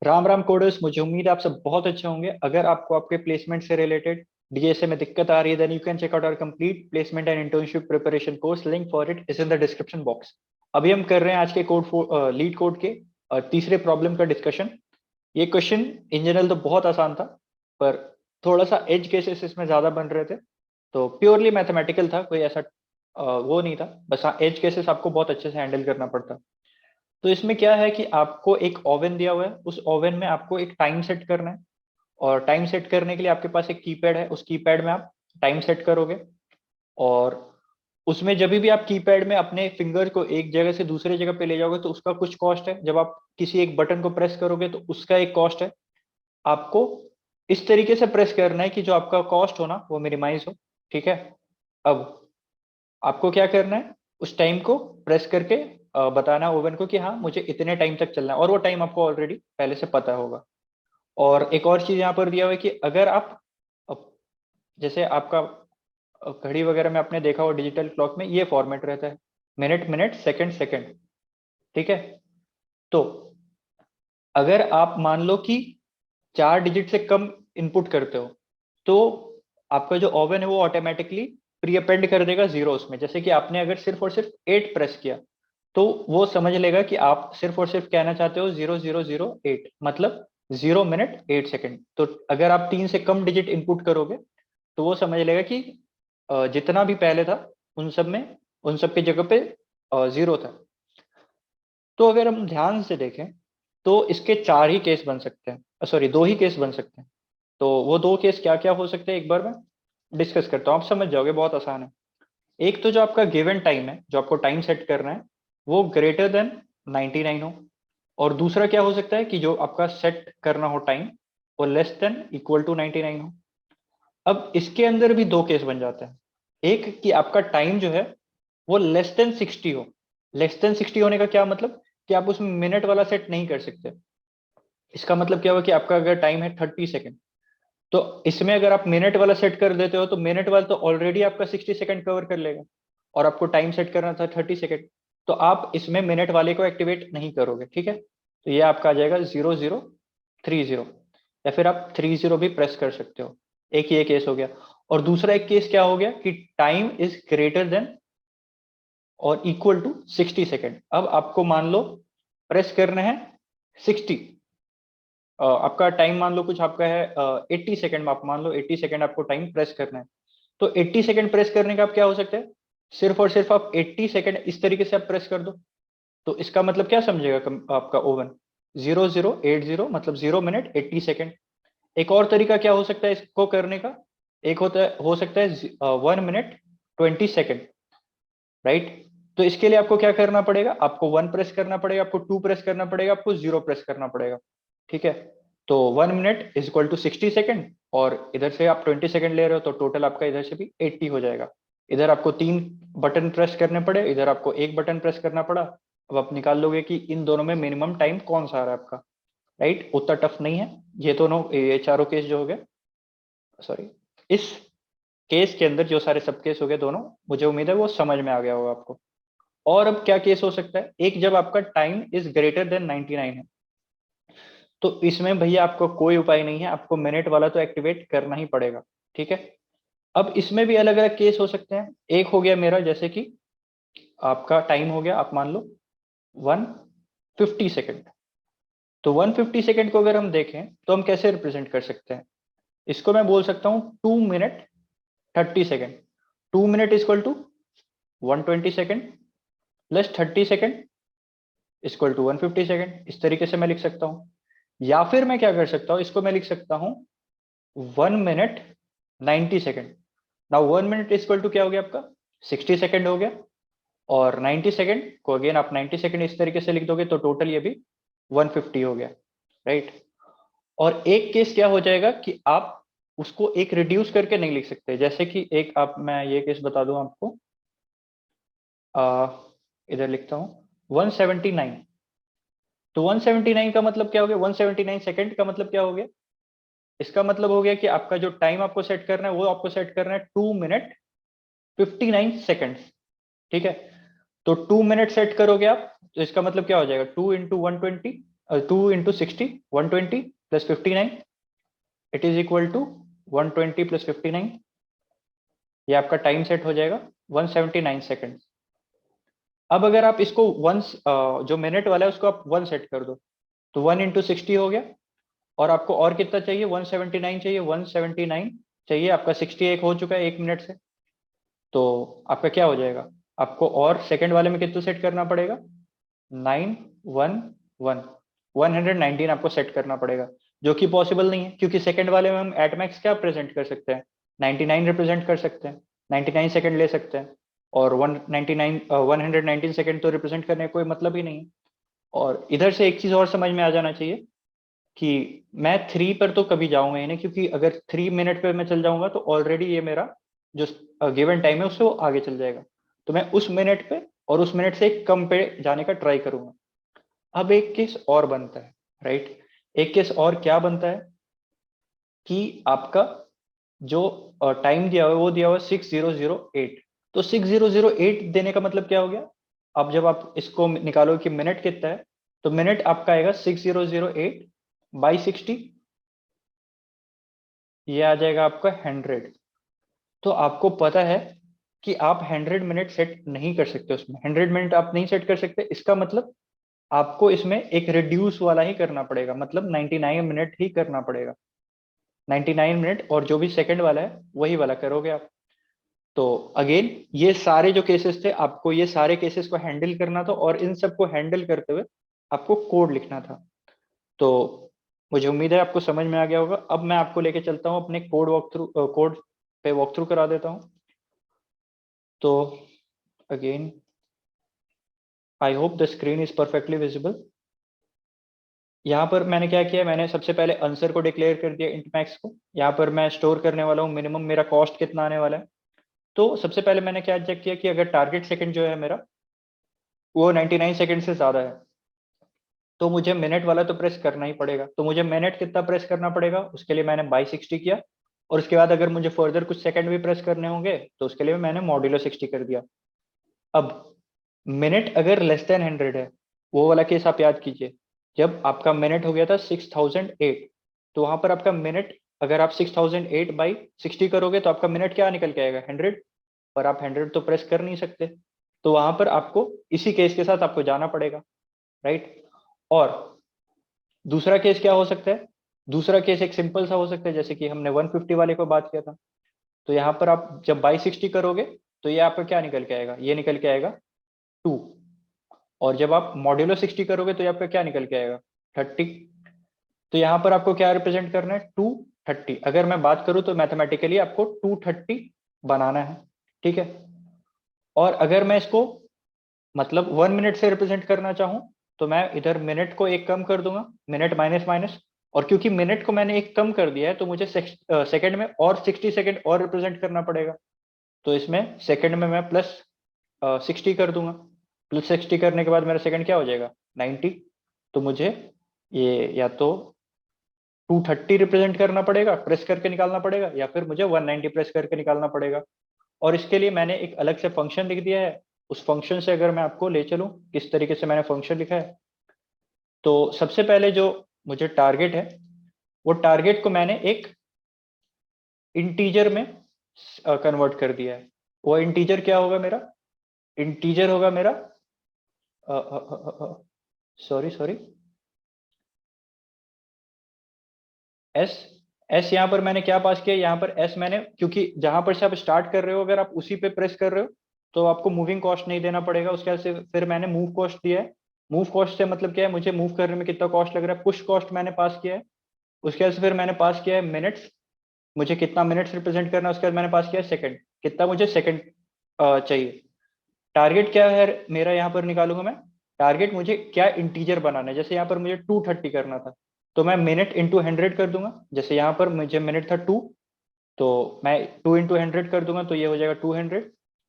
Ram Ram coders, मुझे उम्मीद है आप सब बहुत अच्छे होंगे। अगर आपको आपके प्लेसमेंट से रिलेटेड डीएसए में दिक्कत आ रही है, then you can check out our complete placement and internship preparation course. Link for it is in the description box. अभी हम कर रहे हैं आज के लीड कोड के तीसरे प्रॉब्लम का डिस्कशन। ये क्वेश्चन इन जनरल तो बहुत आसान था, पर थोड़ा सा एज केसेस इसमें ज्यादा बन रहे थे, तो प्योरली मैथमेटिकल था, कोई ऐसा वो नहीं था। बस हाँ, एज केसेस आपको बहुत अच्छे से हैंडल करना पड़ता। तो इसमें क्या है कि आपको एक ओवन दिया हुआ है, उस ओवन में आपको एक टाइम सेट करना है। और टाइम सेट करने के लिए आपके पास एक कीपैड है, उस कीपैड में आप टाइम सेट करोगे। और उसमें जब भी आप कीपैड में अपने फिंगर को एक जगह से दूसरे जगह पे ले जाओगे तो उसका कुछ कॉस्ट है। जब आप किसी एक बटन को प्रेस करोगे तो उसका एक कॉस्ट है। आपको इस तरीके से प्रेस करना है कि जो आपका कॉस्ट हो ना वो मिनिमाइज हो। ठीक है। अब आपको क्या करना है, उस टाइम को प्रेस करके बताना ओवन को कि हाँ मुझे इतने टाइम तक चलना है, और वो टाइम आपको ऑलरेडी पहले से पता होगा। और एक और चीज यहाँ पर दिया हुआ है कि अगर आप जैसे आपका घड़ी वगैरह में आपने देखा हो, डिजिटल क्लॉक में ये फॉर्मेट रहता है, मिनट मिनट सेकंड सेकंड। ठीक है। तो अगर आप मान लो कि 4 डिजिट से कम इनपुट करते हो, तो आपका जो ओवन है वो ऑटोमेटिकली प्री अपेंड कर देगा जीरो उसमें। जैसे कि आपने अगर सिर्फ और सिर्फ 8 प्रेस किया, तो वो समझ लेगा कि आप सिर्फ और सिर्फ कहना चाहते हो 0008, मतलब 0 मिनट 8 सेकंड। तो अगर आप 3 से कम डिजिट इनपुट करोगे तो वो समझ लेगा कि जितना भी पहले था उन सब में, उन सब की जगह पे जीरो था। तो अगर हम ध्यान से देखें तो इसके 4 ही केस बन सकते हैं, सॉरी 2 ही केस बन सकते हैं। तो वो 2 केस क्या क्या हो सकते हैं एक बार मैं डिस्कस करता हूँ, आप समझ जाओगे, बहुत आसान है। एक तो जो आपका गिवन टाइम है, जो आपको टाइम सेट करना है, वो ग्रेटर देन 99 हो। और दूसरा क्या हो सकता है कि जो आपका सेट करना हो टाइम, वो लेस देन इक्वल टू 99 हो। अब इसके अंदर भी 2 केस बन जाते हैं। एक कि आपका टाइम जो है वो लेस देन 60 हो। लेस देन 60 होने का क्या मतलब कि आप उसमें मिनट वाला सेट नहीं कर सकते। इसका मतलब क्या हुआ कि आपका अगर टाइम है 30 सेकेंड, तो इसमें अगर आप मिनट वाला सेट कर देते हो तो मिनट वाला तो ऑलरेडी आपका 60 सेकेंड कवर कर लेगा। और आपको टाइम सेट करना था 30 सेकेंड, तो आप इसमें मिनट वाले को एक्टिवेट नहीं करोगे। ठीक है। तो ये आपका आ जाएगा 0030, या फिर आप 30 भी प्रेस कर सकते हो। एक ये केस हो गया। और दूसरा एक केस क्या हो गया कि टाइम इज ग्रेटर देन और इक्वल टू 60 सेकेंड। अब आपको मान लो प्रेस करना है 60, आपका टाइम मान लो कुछ आपका है 80 सेकेंड में, आप मान लो 80 सेकेंड आपको टाइम प्रेस करना है। तो 80 सेकेंड प्रेस करने का आप क्या हो सकता है, सिर्फ और सिर्फ आप 80 सेकेंड इस तरीके से आप प्रेस कर दो। तो इसका मतलब क्या समझेगा आपका ओवन, 0080 मतलब 0 मिनट 80 सेकेंड। एक और तरीका क्या हो सकता है इसको करने का, एक होता है हो सकता है 1 मिनट 20 सेकेंड। राइट। तो इसके लिए आपको क्या करना पड़ेगा, आपको 1 प्रेस करना पड़ेगा, आपको 2 प्रेस करना पड़ेगा, आपको 0 प्रेस करना पड़ेगा। ठीक है। तो 1 minute is equal to 60 second, और इधर से आप 20 सेकेंड ले रहे हो तो टोटल आपका इधर से भी 80 हो जाएगा। इधर आपको 3 बटन प्रेस करने पड़े, इधर आपको एक बटन प्रेस करना पड़ा। अब आप निकाल लोगे कि इन दोनों में मिनिमम टाइम कौन सा आ रहा है आपका। राइट, उतना टफ नहीं है। ये दोनों, ये चारों केस जो हो गए, सॉरी, इस केस के अंदर जो सारे सब केस हो गए दोनों, मुझे उम्मीद है वो समझ में आ गया होगा आपको। और अब क्या केस हो सकता है, एक जब आपका टाइम इज ग्रेटर देन 99 है, तो इसमें भैया आपको कोई उपाय नहीं है, आपको मिनट वाला तो एक्टिवेट करना ही पड़ेगा। ठीक है। अब इसमें भी अलग अलग केस हो सकते हैं। एक हो गया मेरा, जैसे कि आपका टाइम हो गया, आप मान लो 150 सेकेंड। तो 150 सेकेंड को अगर हम देखें तो हम कैसे रिप्रेजेंट कर सकते हैं, इसको मैं बोल सकता हूँ 2 minute 30 second. 2 minute equal to 120 second plus 30 second equal to 150 second. इस तरीके से मैं लिख सकता हूँ। या फिर मैं क्या कर सकता हूँ, इसको मैं लिख सकता हूँ 1 minute 90 second. Now 1 minute equal to क्या हो गया आपका, 60 सेकेंड हो गया। और 90 सेकेंड को अगेन आप 90 सेकेंड इस तरीके से लिख दोगे तो टोटल ये भी 150 हो गया। राइट। और एक केस क्या हो जाएगा कि आप उसको एक रिड्यूस करके नहीं लिख सकते। जैसे कि एक आप, मैं ये केस बता दूं आपको, आ, इधर लिखता हूँ 179। तो 179 का मतलब क्या हो गया, 179 सेकेंड का मतलब क्या हो गया, इसका मतलब हो गया कि आपका जो टाइम आपको सेट करना है वो आपको सेट करना है 2 मिनट 59 सेकेंड। ठीक है। तो 2 मिनट सेट करोगे आप, तो इसका मतलब क्या हो जाएगा, 2 into 120, 2 into 60 120 plus 59 it is equal to 120 plus 59। ये आपका टाइम सेट हो जाएगा 179 सेकेंड। अब अगर आप इसको वंस जो मिनट वाला है उसको आप 1 सेट कर दो तो 1 into 60 हो गया। और आपको और कितना चाहिए, 179 चाहिए, 179 चाहिए। आपका 61 हो चुका है 1 मिनट से। तो आपका क्या हो जाएगा, आपको और सेकंड वाले में कितना सेट करना पड़ेगा, 911 119 आपको सेट करना पड़ेगा, जो कि पॉसिबल नहीं है क्योंकि सेकंड वाले में हम एट मैक्स क्या प्रेजेंट कर सकते हैं, 99 रिप्रेजेंट कर सकते हैं, 99 सेकंड ले सकते हैं। और 119 सेकंड तो रिप्रेजेंट करने का कोई मतलब ही नहीं है। और इधर से एक चीज और समझ में आ जाना चाहिए कि मैं 3 पर तो कभी जाऊंगा ही नहीं, क्योंकि अगर 3 मिनट पे मैं चल जाऊंगा तो ऑलरेडी ये मेरा जो गिवन टाइम है उससे वो आगे चल जाएगा। तो मैं उस मिनट पे और उस मिनट से कम पे जाने का ट्राई करूंगा। अब एक केस और बनता है, राइट। एक केस और क्या बनता है कि आपका जो टाइम दिया हुआ है वो दिया हुआ है 6008। तो 6008 देने का मतलब क्या हो गया, अब जब आप इसको निकालो कि मिनट कितना है, तो मिनट आपका आएगा 6008 बाई 60, ये आ जाएगा आपका 100। तो आपको पता है कि आप 100 मिनट सेट नहीं कर सकते, उसमें 100 मिनट आप नहीं सेट कर सकते। इसका मतलब आपको इसमें एक रिड्यूस वाला ही करना पड़ेगा, मतलब 99 मिनट ही करना पड़ेगा। 99 मिनट और जो भी सेकंड वाला है वही वाला करोगे आप। तो अगेन ये सारे जो केसेस थे, आपको ये सारे केसेस को हैंडल करना था और इन सबको हैंडल करते हुए आपको कोड लिखना था। तो मुझे उम्मीद है आपको समझ में आ गया होगा। अब मैं आपको लेके चलता हूँ अपने कोड पे वॉक थ्रू करा देता हूँ। तो again I hope the screen is perfectly visible. यहाँ पर मैंने क्या किया, मैंने सबसे पहले आंसर को डिक्लेयर कर दिया इंट मैक्स को। यहाँ पर मैं स्टोर करने वाला हूँ मिनिमम मेरा कॉस्ट कितना आने वाला है। तो सबसे पहले मैंने क्या चेक किया कि अगर टारगेट सेकंड जो है मेरा वो 99 सेकंड से ज्यादा है तो मुझे मिनट वाला तो प्रेस करना ही पड़ेगा। तो मुझे मिनट कितना प्रेस करना पड़ेगा, उसके लिए मैंने बाई 60 किया। और उसके बाद अगर मुझे फर्दर कुछ सेकंड भी प्रेस करने होंगे तो उसके लिए मैंने मॉड्यूलो 60 कर दिया। अब मिनट अगर लेस देन 100 है, वो वाला केस आप याद कीजिए, जब आपका मिनट हो गया था 6008, तो वहां पर आपका मिनट अगर आप 6008 बाई 60 करोगे तो आपका मिनट क्या निकल के आएगा, 100। पर आप 100 तो प्रेस कर नहीं सकते, तो वहां पर आपको इसी केस के साथ आपको जाना पड़ेगा, राइट। और दूसरा केस क्या हो सकता है, दूसरा केस एक सिंपल सा हो सकता है, जैसे कि हमने 150 वाले को बात किया था। तो यहाँ पर आप जब बाई 60 करोगे तो ये आपका क्या निकल के आएगा, ये निकल के आएगा 2। और जब आप मॉड्यूलो 60 करोगे तो ये आपका क्या निकल के आएगा, 30। तो यहाँ पर आपको क्या रिप्रेजेंट करना है, 230। अगर मैं बात करूं तो मैथमेटिकली आपको 230 बनाना है, ठीक है। और अगर मैं इसको मतलब 1 मिनट से रिप्रेजेंट करना चाहूं तो मैं इधर मिनट को एक कम कर दूंगा, मिनट माइनस माइनस। और क्योंकि मिनट को मैंने एक कम कर दिया है तो मुझे सेकंड में और 60 सेकंड और रिप्रेजेंट करना पड़ेगा। तो इसमें सेकंड में मैं प्लस 60 कर दूंगा। प्लस 60 करने के बाद मेरा सेकंड क्या हो जाएगा, 90। तो मुझे ये या तो 230 रिप्रेजेंट करना पड़ेगा, प्रेस करके निकालना पड़ेगा, या फिर मुझे 190 प्रेस करके निकालना पड़ेगा। और इसके लिए मैंने एक अलग से फंक्शन लिख दिया है। उस फंक्शन से अगर मैं आपको ले चलूं किस तरीके से मैंने फंक्शन लिखा है, तो सबसे पहले जो मुझे टारगेट है वो टारगेट को मैंने एक इंटीजर में कन्वर्ट कर दिया है। वो इंटीजर क्या होगा मेरा, इंटीजर होगा मेरा, सॉरी सॉरी, एस। एस यहाँ पर मैंने क्या पास किया, यहाँ पर एस मैंने, क्योंकि जहां पर से आप स्टार्ट कर रहे हो अगर आप उसी पे प्रेस कर रहे हो तो आपको मूविंग कॉस्ट नहीं देना पड़ेगा। उसके बाद से फिर मैंने मूव कॉस्ट दिया है। मूव कॉस्ट से मतलब क्या है, मुझे मूव करने में कितना कॉस्ट लग रहा है, पुश कॉस्ट मैंने पास किया है। उसके बाद से फिर मैंने पास किया है मिनट्स, मुझे कितना मिनट्स रिप्रेजेंट करना है। उसके बाद मैंने पास किया है सेकंड, कितना मुझे सेकंड चाहिए। टारगेट क्या है मेरा, यहाँ पर निकालूंगा मैं। टारगेट मुझे क्या इंटीजर बनाना है, जैसे यहाँ पर मुझे 230 करना था तो मैं मिनट इंटू 100 कर दूंगा। जैसे यहाँ पर मुझे मिनट था 2, तो मैं 2 इंटू 100 कर दूंगा तो ये हो जाएगा 200।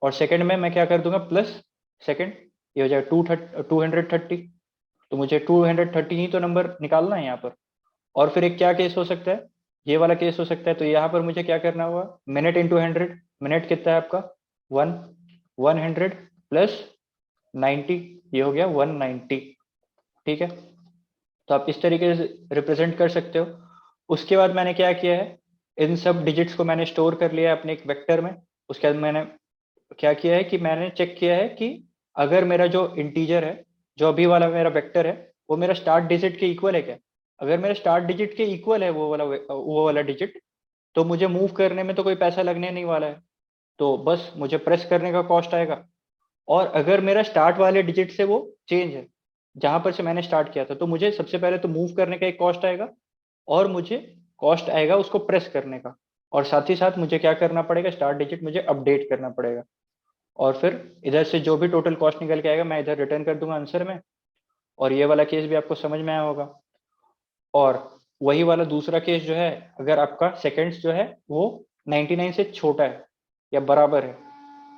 और सेकंड में मैं क्या कर दूंगा, प्लस सेकंड, ये हो जाएगा 230। तो मुझे 230 ही तो नंबर निकालना है यहाँ पर। और फिर एक क्या केस हो सकता है, ये वाला केस हो सकता है। तो यहाँ पर मुझे क्या करना होगा, मिनट इंटू 100, मिनट कितना है आपका 1, 100 प्लस 90, ये हो गया 190, ठीक है। तो आप इस तरीके से रिप्रेजेंट कर सकते हो। उसके बाद मैंने क्या किया है, इन सब डिजिट्स को मैंने स्टोर कर लिया है अपने एक वेक्टर में। उसके बाद मैंने क्या किया है कि मैंने चेक किया है कि अगर मेरा जो इंटीजर है, जो अभी वाला मेरा वेक्टर है, वो मेरा स्टार्ट डिजिट के इक्वल है क्या। अगर मेरे स्टार्ट डिजिट के इक्वल है वो वाला डिजिट, तो मुझे मूव करने में तो कोई पैसा लगने नहीं वाला है, तो बस मुझे प्रेस करने का कॉस्ट आएगा। और अगर मेरा स्टार्ट वाले डिजिट से वो चेंज है, जहां पर से मैंने स्टार्ट किया था, तो मुझे सबसे पहले तो मूव करने का एक कॉस्ट आएगा, और मुझे कॉस्ट आएगा उसको प्रेस करने का। और साथ ही साथ मुझे क्या करना पड़ेगा, स्टार्ट डिजिट मुझे अपडेट करना पड़ेगा। और फिर इधर से जो भी टोटल कॉस्ट निकल के आएगा मैं इधर रिटर्न कर दूंगा आंसर में। और ये वाला केस भी आपको समझ में आया होगा। और वही वाला दूसरा केस जो है, अगर आपका सेकेंड्स जो है वो 99 से छोटा है या बराबर है,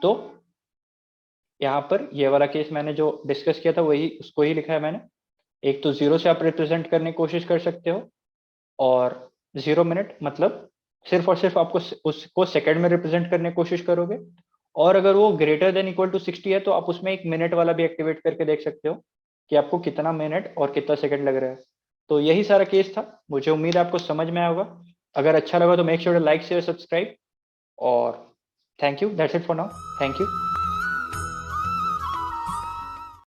तो यहाँ पर ये वाला केस मैंने जो डिस्कस किया था वही उसको ही लिखा है मैंने। एक तो जीरो से आप रिप्रेजेंट करने की कोशिश कर सकते हो, और 0 मिनट मतलब सिर्फ और सिर्फ आपको उसको सेकंड में रिप्रेजेंट करने की कोशिश करोगे। और अगर वो ग्रेटर देन इक्वल टू 60 है, तो आप उसमें एक मिनट वाला भी एक्टिवेट करके देख सकते हो कि आपको कितना मिनट और कितना सेकंड लग रहा है। तो यही सारा केस था, मुझे उम्मीद है आपको समझ में आया होगा। अगर अच्छा लगा तो make sure to like share subscribe. और thank you, that's it for now. Thank you.